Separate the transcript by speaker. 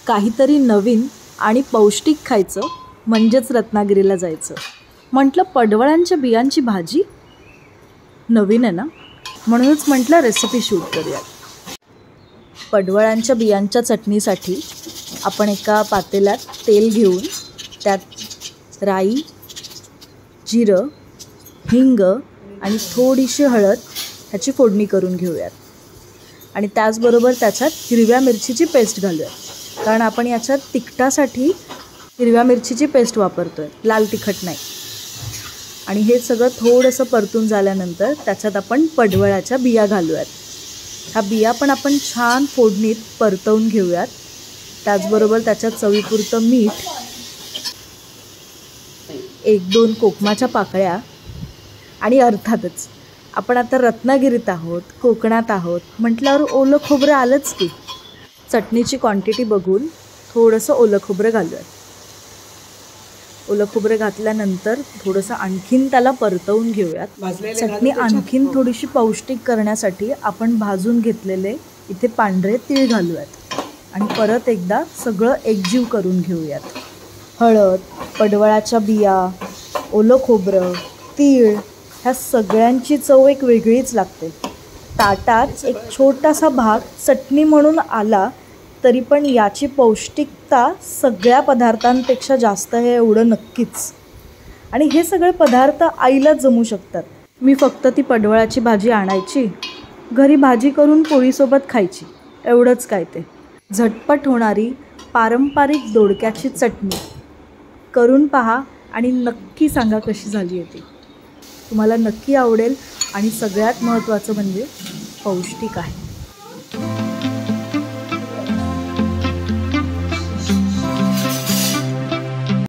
Speaker 1: काहीतरी नवीन आणि पौष्टिक खायचं म्हणजेच रत्नागिरीला जायचं. म्हटलं पडवळांच्या बियांची भाजी नवीन आहे ना, म्हणूनच म्हटलं रेसिपी शूट करूया. पडवळांच्या बियांच्या चटणीसाठी आपण एका पातेल्यात तेल घेऊन त्यात राई, जिरं, हिंग आणि थोडीशी हळद ह्याची फोडणी करून घेऊयात. आणि त्याचबरोबर त्याच्यात हिरव्या मिरचीची पेस्ट घालूयात, कारण आपण याच्यात तिखटासाठी हिरव्या मिरचीची पेस्ट वापरतो आहे, लाल तिखट नाही. आणि हे सगळं थोडंसं परतून झाल्यानंतर त्याच्यात आपण पडवळाच्या बिया घालूयात. ह्या बिया पण आपण छान फोडणीत परतवून घेऊयात. त्याचबरोबर त्याच्यात चवीपुरतं मीठ, 1-2 कोकमाच्या पाकळ्या आणि अर्थातच आपण आता रत्नागिरीत आहोत, कोकणात आहोत म्हटल्यावर ओलं खोबरं आलंच की. चटणीची क्वांटिटी बघून थोडंसं ओलं खोबरं घालूयात. ओलं खोबरं घातल्यानंतर थोडंसं आणखीन त्याला परतवून घेऊयात. चटणी आणखीन थोडीशी पौष्टिक करण्यासाठी आपण भाजून घेतलेले इथे पांढरे तीळ घालूयात आणि परत एकदा सगळं एकजीव करून घेऊयात. हळद, पडवळाच्या बिया, ओलं खोबरं, तीळ ह्या सगळ्यांची चव एक वेगळीच लागते. ताटात एक छोटासा भाग चटणी म्हणून आला तरी पण याची पौष्टिकता सगळ्या पदार्थांपेक्षा जास्त आहे एवढं नक्कीच. आणि हे सगळे पदार्थ आईलाच जमू शकतात. मी फक्त ती पडवळाची भाजी आणायची, घरी भाजी करून पोळीसोबत खायची, एवढंच काय ते. झटपट होणारी पारंपरिक दोडक्याची चटणी करून पहा आणि नक्की सांगा कशी झाली आहे ती. तुम्हाला नक्की आवडेल आणि सगळ्यात महत्त्वाचं म्हणजे पौष्टिक आहे.